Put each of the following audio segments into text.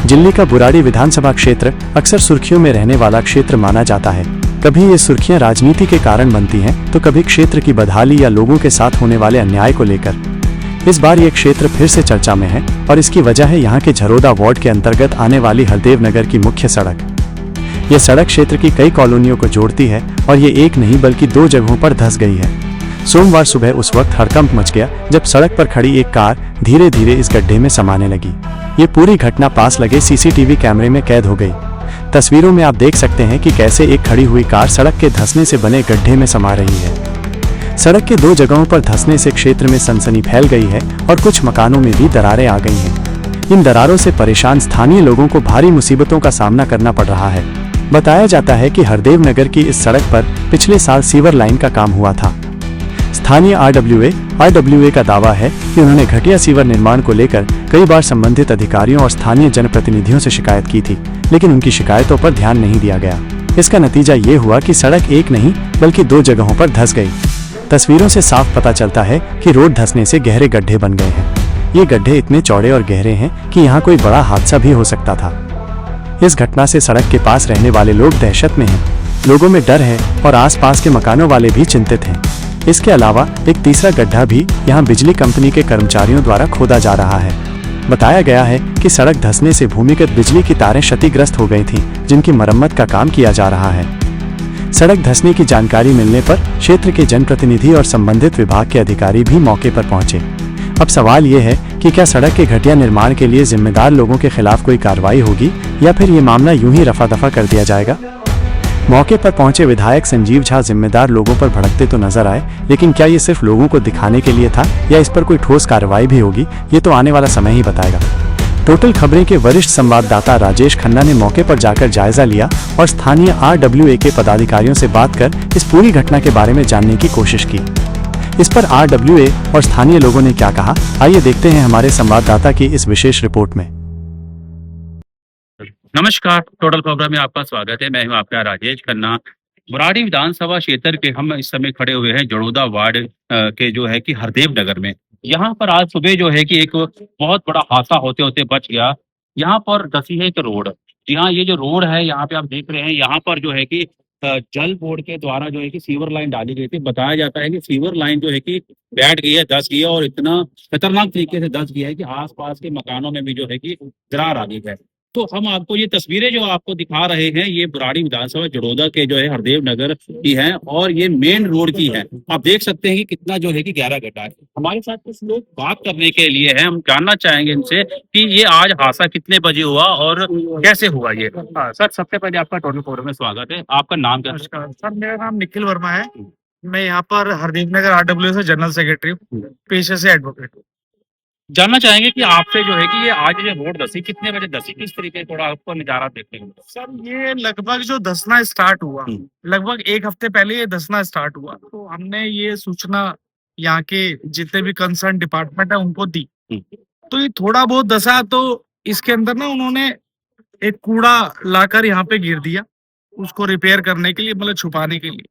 दिल्ली का बुराड़ी विधानसभा क्षेत्र अक्सर सुर्खियों में रहने वाला क्षेत्र माना जाता है। कभी ये सुर्खियां राजनीति के कारण बनती हैं, तो कभी क्षेत्र की बदहाली या लोगों के साथ होने वाले अन्याय को लेकर। इस बार ये क्षेत्र फिर से चर्चा में है और इसकी वजह है यहाँ के झरोदा वार्ड के अंतर्गत आने वाली हरदेव नगर की मुख्य सड़क। ये सड़क क्षेत्र की कई कॉलोनियों को जोड़ती है और ये एक नहीं बल्कि 2 जगहों पर धंस गई है। सोमवार सुबह उस वक्त हड़कंप मच गया जब सड़क पर खड़ी एक कार धीरे धीरे इस गड्ढे में समाने लगी। ये पूरी घटना पास लगे सीसीटीवी कैमरे में कैद हो गई। तस्वीरों में आप देख सकते हैं कि कैसे एक खड़ी हुई कार सड़क के धंसने से बने गड्ढे में समा रही है। सड़क के 2 जगहों पर धंसने से क्षेत्र में सनसनी फैल गई है और कुछ मकानों में भी दरारें आ गई हैं। इन दरारों से परेशान स्थानीय लोगों को भारी मुसीबतों का सामना करना पड़ रहा है। बताया जाता है कि हरदेव नगर की इस सड़क पर पिछले साल सीवर लाइन का काम हुआ था। स्थानीय आरडब्ल्यूए का दावा है कि उन्होंने घटिया सीवर निर्माण को लेकर कई बार संबंधित अधिकारियों और स्थानीय जनप्रतिनिधियों से शिकायत की थी, लेकिन उनकी शिकायतों पर ध्यान नहीं दिया गया। इसका नतीजा ये हुआ कि सड़क एक नहीं बल्कि 2 जगहों पर धंस गई। तस्वीरों से साफ पता चलता है कि रोड धंसने से गहरे गड्ढे बन गए हैं। ये गड्ढे इतने चौड़े और गहरे हैं कि यहाँ कोई बड़ा हादसा भी हो सकता था। इस घटना से सड़क के पास रहने वाले लोग दहशत में हैं। लोगों में डर है और आसपास के मकानों वाले भी चिंतित हैं। इसके अलावा एक तीसरा गड्ढा भी यहाँ बिजली कंपनी के कर्मचारियों द्वारा खोदा जा रहा है। बताया गया है कि सड़क धंसने से भूमिगत बिजली की तारें क्षतिग्रस्त हो गई थीं, जिनकी मरम्मत का काम किया जा रहा है। सड़क धंसने की जानकारी मिलने पर क्षेत्र के जनप्रतिनिधि और संबंधित विभाग के अधिकारी भी मौके पर पहुंचे। अब सवाल ये है कि क्या सड़क के घटिया निर्माण के लिए जिम्मेदार लोगों के खिलाफ कोई कार्रवाई होगी या फिर ये मामला यूं ही रफा दफा कर दिया जाएगा। मौके पर पहुंचे विधायक संजीव झा जिम्मेदार लोगों पर भड़कते तो नजर आए, लेकिन क्या ये सिर्फ लोगों को दिखाने के लिए था या इस पर कोई ठोस कार्रवाई भी होगी, ये तो आने वाला समय ही बताएगा। टोटल खबरें के वरिष्ठ संवाददाता राजेश खन्ना ने मौके पर जाकर जायजा लिया और स्थानीय आरडब्ल्यूए के पदाधिकारियों से बात कर इस पूरी घटना के बारे में जानने की कोशिश की। इस पर आरडब्ल्यूए और स्थानीय लोगों ने क्या कहा, आइए देखते हैं हमारे संवाददाता की इस विशेष रिपोर्ट में। नमस्कार, टोटल प्रोग्राम में आपका स्वागत है। मैं हूं आपका राजेश खन्ना। बुराड़ी विधानसभा क्षेत्र के हम इस समय खड़े हुए हैं जड़ोदा वार्ड के जो है कि हरदेव नगर में। यहाँ पर आज सुबह जो है कि एक बहुत बड़ा हादसा होते होते बच गया। यहाँ पर धसी है एक रोड। जी हाँ, ये जो रोड है यहाँ पे आप देख रहे हैं, यहाँ पर जो है कि जल बोर्ड के द्वारा जो है कि सीवर लाइन डाली गई थी। बताया जाता है कि सीवर लाइन जो है कि बैठ गई है, धस गई है और इतना खतरनाक तरीके से धस गया है कि आसपास के मकानों में भी जो है कि दरार आ गई है। तो हम आपको ये तस्वीरें जो आपको दिखा रहे हैं, ये बुराड़ी विधानसभा जड़ोदा के जो है हरदेव नगर की है और ये मेन रोड की है। आप देख सकते हैं कि कितना जो है कि गहरा गड्ढा है। हमारे साथ कुछ लोग बात करने के लिए हैं, हम जानना चाहेंगे इनसे कि ये आज हादसा कितने बजे हुआ और कैसे हुआ ये। सर, सबसे पहले आपका टोटल फोरम में स्वागत है। आपका नाम क्या है? नमस्कार सर, मेरा नाम निखिल वर्मा है। मैं यहाँ पर हरदीप नगर आरडब्ल्यू से जनरल सेक्रेटरी हूँ, पेशे से एडवोकेट हूँ। जानना चाहेंगे कि आपसे जो है कि ये आज ये रोड धसी कितने बजे धसी, किस तरीके थोड़ा आपको नजारा देखने को। सर, ये लगभग जो धसना स्टार्ट हुआ, लगभग 1 हफ्ते पहले ये धसना स्टार्ट हुआ, तो हमने ये सूचना यहाँ के जितने भी कंसर्न डिपार्टमेंट है उनको दी। तो ये थोड़ा बहुत धसा, तो इसके अंदर ना उन्होंने एक कूड़ा लाकर यहाँ पे गिर दिया, उसको रिपेयर करने के लिए, मतलब छुपाने के लिए।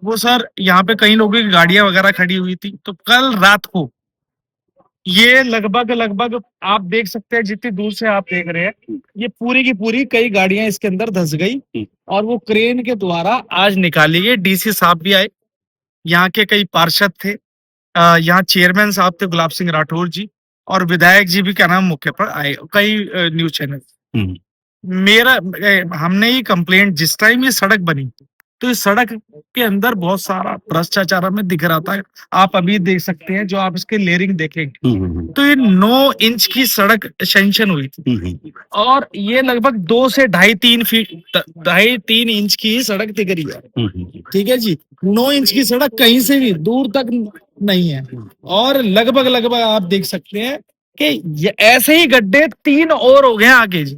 वो सर यहाँ पे कई लोगों की गाड़ियां वगैरह खड़ी हुई थी, तो कल रात को ये लगभग आप देख सकते हैं, जितनी दूर से आप देख रहे हैं, ये पूरी की पूरी कई गाड़ियां इसके अंदर धंस गई और वो क्रेन के द्वारा आज निकाली गई। डीसी साहब भी आए, यहाँ के कई पार्षद थे, यहाँ चेयरमैन साहब थे गुलाब सिंह राठौर जी, और विधायक जी भी क्या नाम मौके पर आए, कई न्यूज चैनल। हमने ये कंप्लेंट, जिस टाइम ये सड़क बनी तो इस सड़क के अंदर बहुत सारा भ्रष्टाचार हमें दिख रहा था। आप अभी देख सकते हैं, जो आप इसके लेयरिंग देखेंगे तो ये 9 इंच की सड़क सैंक्शन हुई थी और ये लगभग 2 से 2.5-3 इंच की सड़क दिख रही है। ठीक है जी, 9 इंच की सड़क कहीं से भी दूर तक नहीं है और लगभग आप देख सकते हैं कि ऐसे ही गड्ढे 3 और हो गए आगे जी।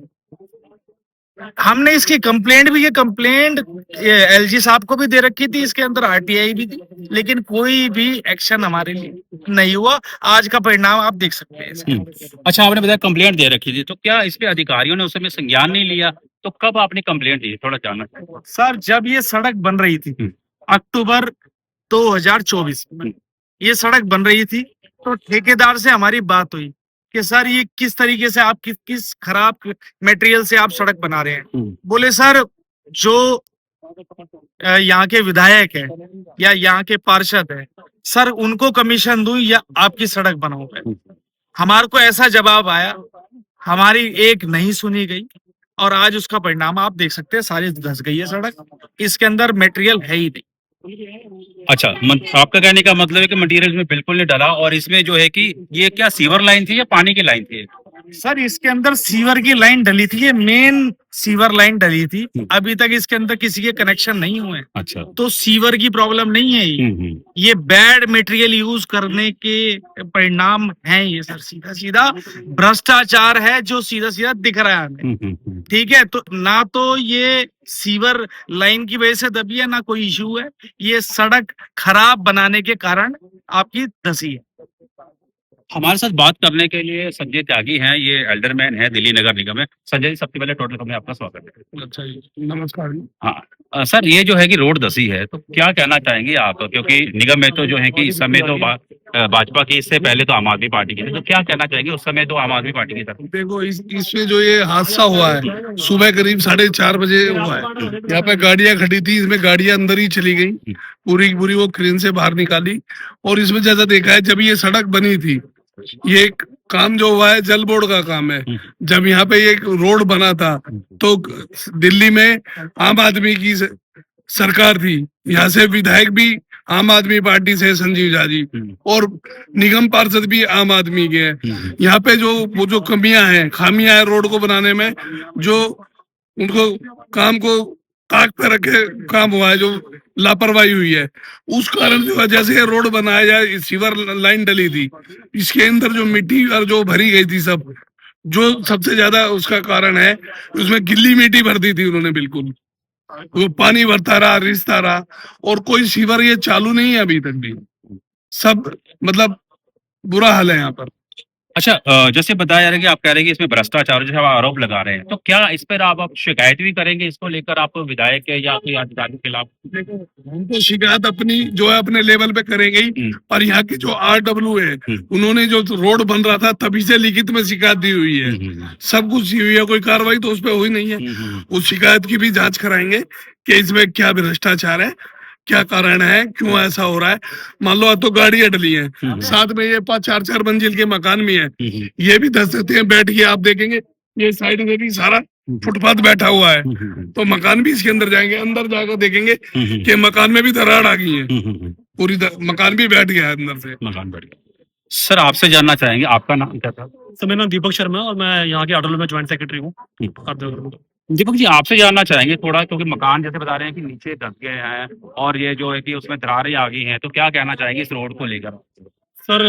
हमने इसकी कंप्लेंट भी, ये कंप्लेंट एलजी साहब को भी दे रखी थी, इसके अंदर आरटीआई भी थी, लेकिन कोई भी एक्शन हमारे लिए नहीं हुआ। आज का परिणाम आप देख सकते हैं। अच्छा, आपने बताया कंप्लेंट दे रखी थी, तो क्या इस पे अधिकारियों ने उस समय संज्ञान नहीं लिया? तो कब आपने कंप्लेंट दी, थोड़ा जानना चाहिए। सर, जब ये सड़क बन रही थी अक्टूबर 2024 में ये सड़क बन रही थी, तो ठेकेदार से हमारी बात हुई कि सर ये किस तरीके से आप किस खराब मटेरियल से आप सड़क बना रहे हैं। बोले सर जो यहाँ के विधायक है या यहाँ के पार्षद है, सर उनको कमीशन दूं या आपकी सड़क बनाऊं मैं। हमारे को ऐसा जवाब आया, हमारी एक नहीं सुनी गई और आज उसका परिणाम आप देख सकते हैं, सारी धंस गई है सड़क, इसके अंदर मटेरियल है ही नहीं। अच्छा, आपका कहने का मतलब है कि मटेरियल में बिल्कुल नहीं डाला, और इसमें जो है कि ये क्या सीवर लाइन थी या पानी की लाइन थी? सर इसके अंदर सीवर की लाइन डली थी, ये मेन सीवर लाइन डली थी, अभी तक इसके अंदर किसी के कनेक्शन नहीं हुए। अच्छा, तो सीवर की प्रॉब्लम नहीं है ये बैड मटेरियल यूज करने के परिणाम हैं ये सर, सीधा सीधा भ्रष्टाचार है जो सीधा सीधा दिख रहा है हमें। ठीक है, तो ना तो ये सीवर लाइन की वजह से दबी है, ना कोई इशू है, ये सड़क खराब बनाने के कारण आपकी धसी है। हमारे साथ बात करने के लिए संजय त्यागी हैं, ये एल्डरमैन है दिल्ली नगर निगम में। संजय जी, सबसे पहले टोटल में आपका स्वागत है। अच्छा जी, नमस्कार। हाँ सर, ये जो है कि रोड धसी है, तो क्या कहना चाहेंगे आप, क्योंकि निगम में तो जो है कि इस समय तो भाजपा की, इससे पहले तो आम आदमी पार्टी की थी, तो क्या कहना चाहेंगे, उस समय तो आम आदमी पार्टी की तरफ? देखो इसमें जो ये हादसा हुआ है सुबह करीब 4:30 बजे हुआ है। यहाँ पे गाड़ियां खड़ी थी, इसमें गाड़ियां अंदर ही चली गई, पूरी की पूरी वो क्रेन से बाहर निकाली। और इसमें जैसा देखा है, जब ये सड़क बनी थी, ये काम जो हुआ है जल बोर्ड का काम है। जब यहाँ पे एक रोड बना था तो दिल्ली में आम आदमी की सरकार थी, यहाँ से विधायक भी आम आदमी पार्टी से संजीव झा जी, और निगम पार्षद भी आम आदमी के हैं। यहाँ पे जो कमियां हैं, खामियां हैं रोड को बनाने में, जो उनको काम को ताक पे रखे काम हुआ है, जो लापरवाही हुई है, उस कारण जो है, जैसे ये रोड बनाया जाए, सीवर लाइन डली थी, इसके अंदर जो मिट्टी और जो भरी गई थी सब, जो सबसे ज्यादा उसका कारण है, उसमें गिल्ली मिट्टी भर दी थी उन्होंने, बिल्कुल वो पानी भरता रहा, रिसता रहा, और कोई सीवर ये चालू नहीं है अभी तक भी। सब मतलब बुरा हाल है यहाँ पर। अच्छा, जैसे बताया जा रहा है कि आप कह रहे हैं कि इसमें भ्रष्टाचार जैसे आप आरोप लगा रहे हैं, तो क्या इस पर आप शिकायत भी करेंगे, इसको लेकर आप विधायक है या कोई अधिकारी के खिलाफ? हम तो शिकायत अपनी जो है अपने लेवल पे करेंगे ही, पर यहाँ की जो RW है, उन्होंने जो रोड बन रहा था तभी से लिखित में शिकायत दी हुई है, सब कुछ हुई है, कोई कार्रवाई तो उस पर हुई नहीं है। उस शिकायत की भी जांच कराएंगे कि इसमें क्या भ्रष्टाचार है, क्या कारण है, क्यों ऐसा हो रहा है। मान लो तो गाड़ियां डली हैं, साथ में ये 4-4 मंजिल के मकान भी हैं, ये भी धस सकते हैं। बैठ के आप देखेंगे ये साइड में भी सारा फुटपाथ बैठा हुआ है, तो मकान भी इसके अंदर जाएंगे, अंदर जाकर देखेंगे कि मकान में भी दरार आ गई है, पूरी मकान भी बैठ गया है अंदर से, मकान बैठ गया। सर, आपसे जानना चाहेंगे, आपका नाम क्या था? सर, मेरा नाम दीपक शर्मा है और मैं यहाँ के आरडब्ल्यू में ज्वाइंट सेक्रेटरी हूँ। दीपक जी, आपसे जानना चाहेंगे थोड़ा, क्योंकि मकान जैसे बता रहे हैं कि नीचे धस गए हैं और ये जो है कि उसमें दरारें आ गई हैं, तो क्या कहना चाहेंगे इस रोड को लेकर? सर,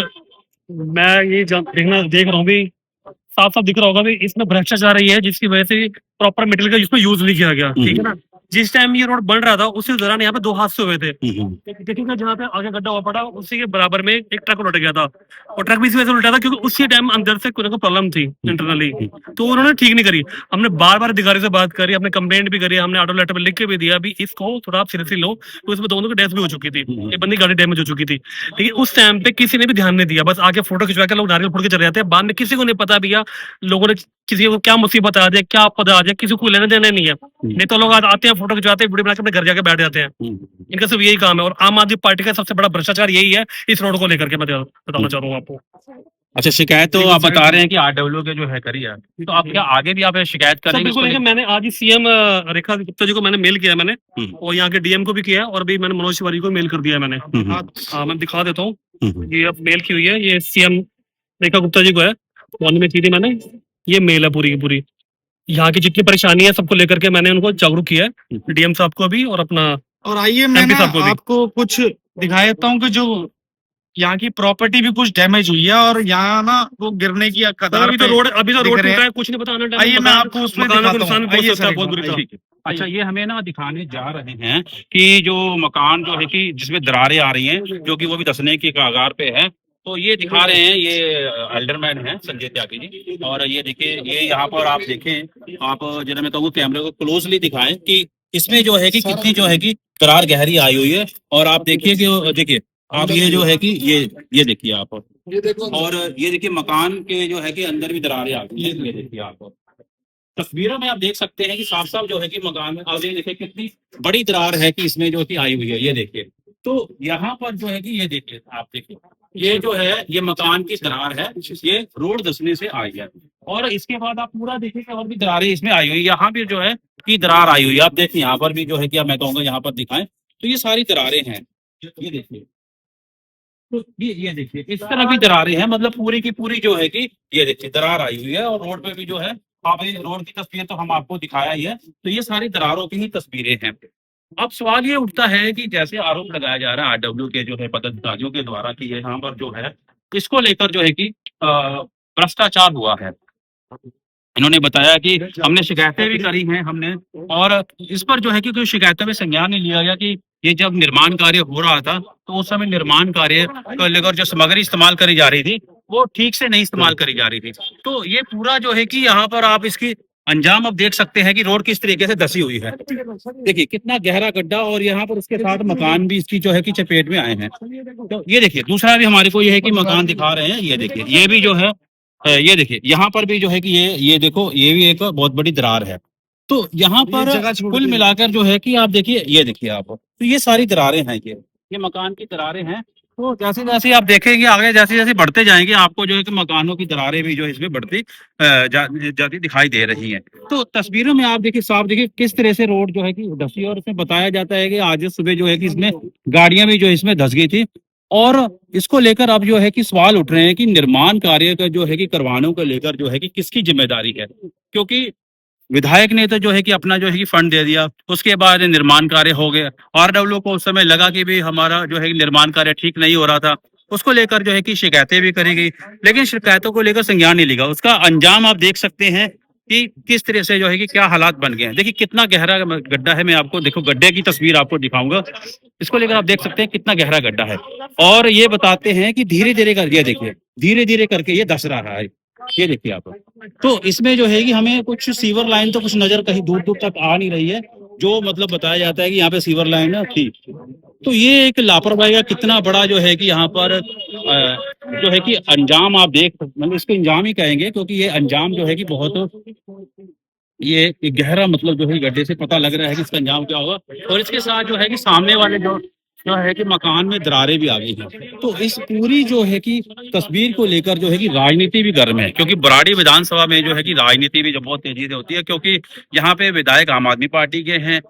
मैं ये देख रहा हूँ भी, साफ साफ दिख रहा होगा भी इसमें भ्रष्टाचार ही है, जिसकी वजह से प्रॉपर मटेरियल का इसमें यूज नहीं किया गया। ठीक है ना, जिस टाइम ये रोड बन रहा था उसी दौरान यहाँ पे 2 हादसे हुए थे। देखिएगा, जहाँ पे आगे गड्ढा हुआ पड़ा उसी के बराबर में एक ट्रक उलट गया था, और ट्रक भी इसी वजह से उल्टा था क्योंकि उसी टाइम अंदर से कोई प्रॉब्लम थी इंटरनली, तो उन्होंने ठीक नहीं करी। हमने बार बार अधिकारी से बात करी, हमने कंप्लेंट भी करी, हमने ऑर्डर लेटर में लिख के भी दिया भी इसको थोड़ा आप सीरियसली लो। तो इसमें दोनों की डेथ भी हो चुकी थी, एक बंदी गाड़ी डैमेज हो चुकी थी, लेकिन उस टाइम पे किसी ने भी ध्यान नहीं दिया, बस आगे फोटो खिंचवा के लोग नारियल फोड़ के चले जाते हैं। बाद में किसी को नहीं पता भैया लोगों ने किसी को क्या मुसीबत आ जाए, क्या आपदा आ जाए, किसी को लेने देने नहीं है। नहीं तो लोग आते हैं, फोटो खिंचवाते हैं, वीडियो बना के अपने घर जाके बैठ जाते हैं। इनका सिर्फ यही काम है, और आम आदमी पार्टी का सबसे बड़ा भ्रष्टाचार यही है इस रोड को लेकर के, मैं बताना चाह रहा हूँ आपको। अच्छा, शिकायत तो आप बता रहे हैं कि RW के जो है करी है, तो आप क्या आगे भी आप शिकायत करेंगे? बिल्कुल, मैंने आज ही CM रेखा गुप्ता जी को मैंने मेल किया मैंने, और यहाँ के DM को भी किया, और अभी मैंने मनोज तिवारी को मेल कर दिया है मैंने। मैं दिखा देता हूँ, ये अब मेल की हुई है, ये CM रेखा गुप्ता जी को है, फोन में की थी मैंने, ये मेल है पूरी की पूरी। यहाँ की जितनी परेशानी है सबको लेकर के मैंने उनको जागरूक किया है, DM साहब को भी और अपना, और आइए मैं आपको कुछ दिखा देता हूँ कि जो यहाँ की प्रॉपर्टी भी कुछ डैमेज हुई है, और यहाँ ना वो गिरने की कगार पे रोड टूटा है, कुछ नहीं बताना। आइए मैं आपको उसमें नुकसान पहुंच सकता है बहुत बुरी तरह। अच्छा, ये हमें ना दिखाने जा रहे हैं कि जो मकान जो है कि जिसमें दरारें आ रही हैं, जो कि वो भी धंसने की कगार पे है, तो ये दिखा रहे हैं, ये एल्डरमैन है संजय त्यागी जी। और ये देखिए, ये यहाँ पर आप देखें, आप जरा मैं कहूँ कैमरे को क्लोजली दिखाएं कि इसमें जो है कि कितनी जो है कि दरार गहरी आई हुई है। और आप देखिए कि देखिए आप ये जो है कि ये देखिए आप, ये देखो और ये देखिए मकान के जो है कि अंदर भी दरारें आ गई है, ये देखिए आप तस्वीरों में आप देख सकते हैं कि साफ साफ जो है कि मकान में, अब ये देखिए कितनी बड़ी दरार है कि इसमें जो कि आई हुई है, ये देखिए। तो यहाँ पर जो है कि ये देखिए, आप देखिए ये जो है ये मकान की दरार है, ये रोड धंसने से आई है। और इसके बाद आप पूरा देखिए कि और भी दरारें इसमें आई हुई है, यहाँ भी जो है कि दरार आई हुई है, आप देखिए यहाँ पर भी जो है कि अब मैं कहूँगा यहाँ पर दिखाएं तो ये सारी दरारें हैं, ये देखिए। तो ये देखिए इस तरह भी दरारें हैं, मतलब पूरी की पूरी जो है कि ये देखिए दरार आई हुई है, और रोड पे भी जो है, आप ये रोड की तस्वीर तो हम आपको दिखाया ही है, तो ये सारी दरारों की ही तस्वीरें हैं। अब सवाल ये उठता है कि जैसे आरोप लगाया जा रहा है आरडब्ल्यू के जो है पदाधिकारियों के द्वारा कि ये यहाँ पर जो है इसको लेकर जो है कि भ्रष्टाचार हुआ है। इन्होंने बताया कि हमने शिकायतें भी करी हैं हमने, और इस पर जो है कि कोई शिकायतों में संज्ञान नहीं लिया गया कि ये जब निर्माण कार्य हो रहा था तो उस समय निर्माण कार्य को लेकर जो सामग्री इस्तेमाल करी जा रही थी वो ठीक से नहीं इस्तेमाल करी जा रही थी। तो ये पूरा जो है कि यहाँ पर आप इसकी अंजाम अब देख सकते हैं कि रोड किस तरीके से धसी हुई है। देखिए कितना गहरा गड्ढा, और यहाँ पर उसके साथ मकान भी इसकी जो है कि चपेट में आए हैं। तो ये देखिए दूसरा भी हमारे को ये है कि मकान दिखा रहे हैं, ये देखिए ये भी जो है ये देखिए यहाँ पर भी जो है कि ये देखो ये भी एक बहुत बड़ी दरार है। तो यहाँ पर कुल मिलाकर जो है कि आप देखिए, ये देखिए आप, तो ये सारी दरारें हैं, ये मकान की दरारें हैं। तो जैसे जैसे आप देखेंगे आगे जैसे जैसे बढ़ते जाएंगे आपको जो है कि मकानों की दरारें भी जो है इसमें बढ़ती जाती दिखाई दे रही हैं। तो तस्वीरों में आप देखिए साफ देखिए किस तरह से रोड जो है कि धसी, और इसमें बताया जाता है कि आज सुबह जो है कि इसमें गाड़ियां भी जो है इसमें धस गई थी। और इसको लेकर अब जो है कि सवाल उठ रहे हैं कि निर्माण कार्य का जो है कि करवाने को लेकर जो है कि किसकी जिम्मेदारी है, क्योंकि विधायक ने तो जो है कि अपना जो है कि फंड दे दिया, उसके बाद निर्माण कार्य हो गया। आरडब्ल्यू को उस समय लगा कि भी हमारा जो है कि निर्माण कार्य ठीक नहीं हो रहा था, उसको लेकर जो है कि शिकायतें भी करी गई, लेकिन शिकायतों को लेकर संज्ञान नहीं लिया। उसका अंजाम आप देख सकते हैं कि किस तरह से जो है कि क्या हालात बन गए हैं। देखिए कितना गहरा गड्ढा है, मैं आपको देखो गड्ढे की तस्वीर आपको दिखाऊंगा, इसको लेकर आप देख सकते हैं कितना गहरा गड्ढा है। और ये बताते हैं कि धीरे धीरे करके, ये देखिए धीरे धीरे करके ये धस रहा है, ये देखिए आप। तो इसमें जो है कि हमें कुछ सीवर लाइन तो कुछ नजर कहीं दूर दूर तक आ नहीं रही है, जो मतलब बताया जाता है कि यहाँ पे सीवर लाइन है थी। तो ये एक लापरवाही का कितना बड़ा जो है कि यहाँ पर जो है कि अंजाम आप देख, मतलब इसको अंजाम ही कहेंगे, क्योंकि ये अंजाम जो है कि बहुत ये गहरा, मतलब जो है गड्ढे से पता लग रहा है कि इसका अंजाम क्या होगा। और इसके साथ जो है कि सामने वाले जो है कि मकान में दरारें भी आ गई हैं। तो इस पूरी जो है कि तस्वीर को लेकर जो है कि राजनीति भी गर्म है, क्योंकि बराड़ी विधानसभा में जो है कि राजनीति भी जो बहुत तेजी से होती है, क्योंकि यहाँ पे विधायक आम आदमी पार्टी के हैं,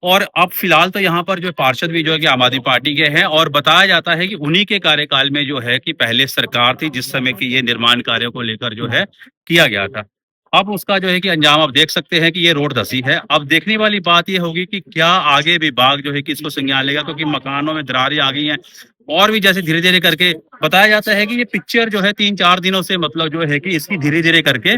और अब फिलहाल तो यहाँ पर जो पार्षद भी जो है कि आम आदमी पार्टी के हैं। और बताया जाता है कि उन्हीं के कार्यकाल में जो है कि पहले सरकार थी जिस समय की ये निर्माण कार्यों को लेकर जो है किया गया था। अब उसका जो है कि अंजाम आप देख सकते हैं कि ये रोड धसी है। अब देखने वाली बात ये होगी कि क्या आगे विभाग जो है कि इसको संज्ञान लेगा, क्योंकि मकानों में दरारें आ गई हैं, और भी जैसे धीरे धीरे करके बताया जाता है कि ये पिक्चर जो है 3-4 दिनों से मतलब जो है कि इसकी धीरे धीरे करके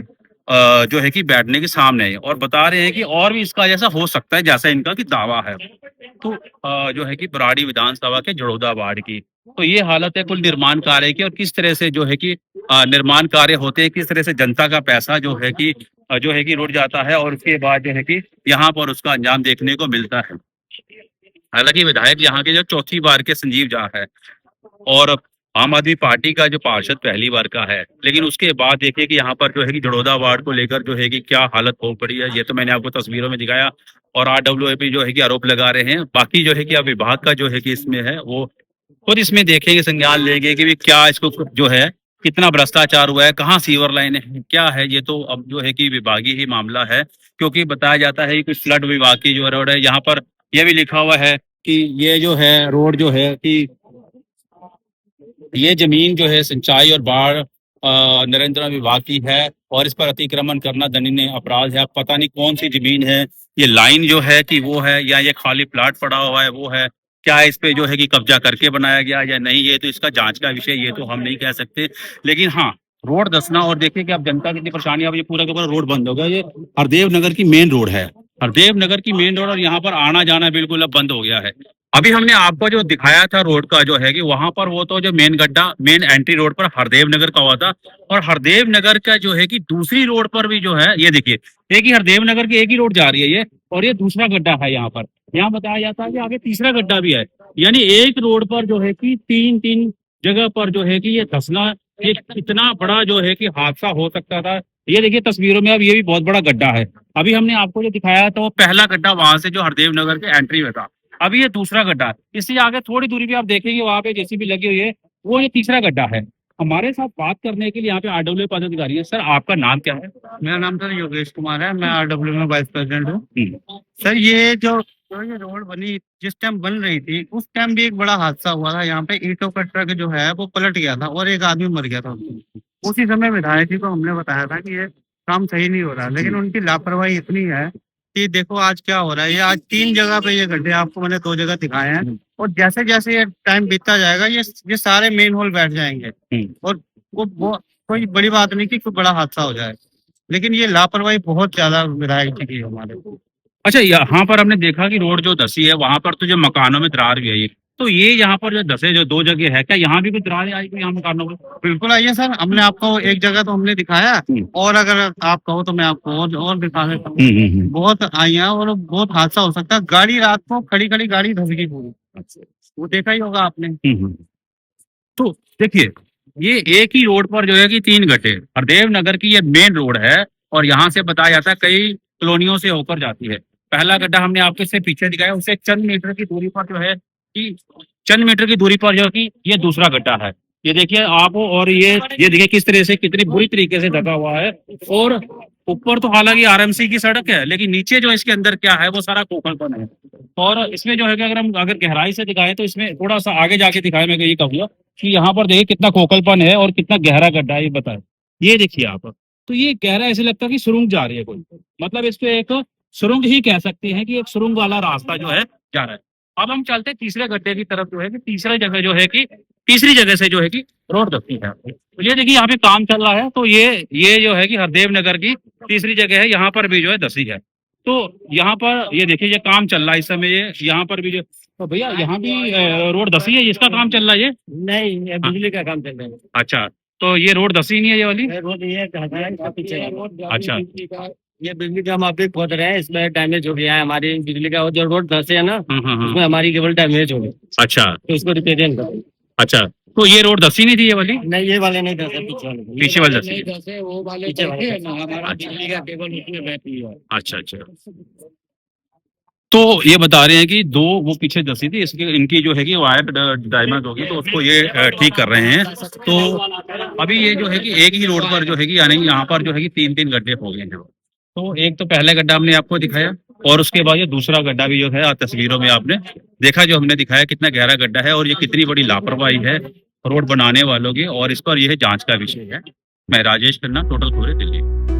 जो है कि बैठने के सामने है, और बता रहे हैं कि और भी इसका जैसा हो सकता है जैसा इनका की दावा है। तो जो है कि बराड़ी विधानसभा के जड़ौदा वार्ड की तो ये हालत है कुल निर्माण कार्य की, और किस तरह से जो है कि निर्माण कार्य होते हैं, किस तरह से जनता का पैसा जो है कि रुड़ जाता है, और उसके बाद जो है कि यहाँ पर उसका अंजाम देखने को मिलता है। हालांकि विधायक यहाँ के जो चौथी बार के संजीव झा है, और आम आदमी पार्टी का जो पार्षद पहली बार का है, लेकिन उसके बाद देखिए कि यहाँ पर जो है कि जड़ौदा वार्ड को लेकर जो है कि क्या हालत हो पड़ी है, ये तो मैंने आपको तस्वीरों में दिखाया। और आरडब्ल्यूए जो है कि आरोप लगा रहे हैं, बाकी जो है कि अब विभाग का जो है कि इसमें है वो खुद इसमें देखेंगे, संज्ञान लेंगे कि भी क्या इसको जो है कितना भ्रष्टाचार हुआ है, कहाँ सीवर लाइन है, क्या है। ये तो अब जो है कि विभागीय ही मामला है, क्योंकि बताया जाता है कि कुछ फ्लड विभाग की जो रोड है, यहाँ पर यह भी लिखा हुआ है कि ये जो है रोड जो है कि ये जमीन जो है सिंचाई और बाढ़ नियंत्रण विभाग की है, और इस पर अतिक्रमण करना दंडनीय अपराध है। अब पता नहीं कौन सी जमीन है, ये लाइन जो है कि वो है, या ये खाली प्लाट पड़ा हुआ है वो है, क्या इस पे जो है कि कब्जा करके बनाया गया या नहीं, ये तो इसका जांच का विषय, ये तो हम नहीं कह सकते। लेकिन हाँ, रोड धंसना, और देखिए कि अब जनता की इतनी परेशानी, अब ये पूरा का पूरा रोड बंद हो गया। ये हरदेव नगर की मेन रोड है, हरदेव नगर की मेन रोड, और यहाँ पर आना जाना बिल्कुल अब बंद हो गया है। अभी हमने आपको जो दिखाया था रोड का जो है कि वहां पर वो तो जो मेन गड्ढा मेन एंट्री रोड पर हरदेव नगर का हुआ था, और हरदेव नगर का जो है कि दूसरी रोड पर भी जो है, ये देखिए एक ही हरदेव नगर की एक ही रोड जा रही है ये, और ये दूसरा गड्ढा है यहाँ पर। यहाँ बताया जाता है कि आगे तीसरा गड्ढा भी है। यानी एक रोड पर जो है कि तीन तीन जगह पर जो है कि ये धंसना, ये इतना बड़ा जो है कि हादसा हो सकता था। ये देखिए तस्वीरों में, अब ये भी बहुत बड़ा गड्ढा है। अभी हमने आपको जो दिखाया तो वो पहला गड्ढा वहां से जो हरदेव नगर के एंट्री में था। अभी ये दूसरा गड्ढा है। इससे आगे थोड़ी दूरी पे आप देखेंगे वहां पे जेसीबी लगी हुई है, वो ये तीसरा गड्ढा है। हमारे साथ बात करने के लिए यहाँ पे आरडब्ल्यू पदाधिकारी है। सर आपका नाम क्या है? मेरा नाम सर योगेश कुमार है, मैं आरडब्ल्यू में वाइस प्रेसिडेंट हूँ। सर ये रोड बनी, जिस टाइम बन रही थी उस टाइम भी एक बड़ा हादसा हुआ था। यहाँ पे ईंटों का ट्रक जो है वो पलट गया था और एक आदमी मर गया था उसमें। उसी समय विधायक जी को हमने बताया था कि ये काम सही नहीं हो रहा, लेकिन उनकी लापरवाही इतनी है कि देखो आज क्या हो रहा है। ये आज 3 जगह पे ये गड्ढे, आपको मैंने 2 जगह दिखाए हैं, और जैसे जैसे ये टाइम बीतता जाएगा ये सारे मेन होल बैठ जाएंगे और वो कोई बड़ी बात नहीं कि कोई बड़ा हादसा हो जाए, लेकिन ये लापरवाही बहुत ज्यादा विधायक जी की है हमारे। अच्छा, यहाँ पर हमने देखा कि रोड जो धसी है वहां पर तो जो मकानों में दरार भी आई है, तो ये यहाँ पर जो धसे जो 2 जगह है, क्या यहाँ भी कोई दरार आई कोई यहाँ मकानों में? बिल्कुल आइए सर, हमने आपको एक जगह तो हमने दिखाया, और अगर आप कहो तो मैं आपको और दिखा देता हूँ। बहुत आई है और बहुत हादसा हो सकता है। गाड़ी रात को खड़ी खड़ी गाड़ी धस गई पूरी, वो देखा ही होगा आपने। तो देखिए, ये एक ही रोड पर जो है कि 3 गड्ढे, हरदेव नगर की ये मेन रोड है और यहाँ से बताया जाता है कई कॉलोनियों से होकर जाती है। पहला गड्ढा हमने आपको इससे पीछे दिखाया, उससे चंद मीटर की दूरी पर जो है कि चंद मीटर की दूरी पर जो है कि ये दूसरा गड्ढा है। ये देखिए आप, और ये देखिए किस तरह से, कितनी बुरी तरीके से ढका हुआ है। और ऊपर तो हालांकि आरएमसी की सड़क है, लेकिन नीचे जो इसके अंदर क्या है वो सारा खोखलपन है। और इसमें जो है कि अगर गहराई से दिखाएं तो इसमें थोड़ा सा आगे जाके दिखाएं, मैं ये कहूँगा कि यहाँ पर देखिए कितना खोखलपन है और कितना गहरा गड्ढा है, ये बताए। ये देखिए आप, तो ये गहरा ऐसे लगता है कि सुरंग जा रही है कोई, मतलब इस पे एक सुरंग ही कह सकते हैं कि एक सुरंग वाला रास्ता जो है जा रहा है। अब हम चलते हैं तीसरे गड्ढे की तरफ, जो है कि तीसरी जगह जो है कि तीसरी जगह से जो है कि रोड दबती है। तो ये देखिए यहाँ पे काम चल रहा है, तो ये जो है कि हरदेव नगर की तीसरी जगह है, यहाँ पर भी जो है धसी है। तो यहाँ पर ये देखिए ये काम चल रहा है इस समय, ये यहाँ पर भी जो, तो भैया यहाँ भी रोड धसी है, इसका काम चल रहा है? ये नहीं, ये बिजली का काम चल रहा है। अच्छा, तो ये रोड धसी नहीं है ये वाली? रोड ये पीछे। अच्छा, ये बिजली का हम अभी खोद रहे हैं, इसमें डैमेज हो गया है हमारी बिजली का, जो रोड धसे है ना उसमें हमारी केबल डैमेज हो गई। अच्छा, तो इसको रिपेयरिंग करो। अच्छा, तो ये रोड धसी नहीं थी ये वाली? नहीं, ये वाले नहीं धसे, पीछे वाले धसी है। धसे, वो वाले धसे ना, हमारा बिजली का केबल उसमें बहती है। अच्छा अच्छा, तो ये बता रहे हैं कि 2 वो पीछे धसी थी, इसकी इनकी जो है कि वायर डैमेज होगी, तो उसको ये ठीक कर रहे हैं। तो अभी ये जो है कि एक ही रोड पर जो है कि यानी यहाँ पर जो है कि 3-3 गड्ढे हो गए हैं। तो एक तो पहले गड्ढा हमने आपको दिखाया, और उसके बाद ये दूसरा गड्ढा भी जो है तस्वीरों में आपने देखा, जो हमने दिखाया कितना गहरा गड्ढा है और ये कितनी बड़ी लापरवाही है रोड बनाने वालों की, और इस पर यह जांच का विषय है। मैं राजेश खन्ना, टोटल खबरें, दिल्ली।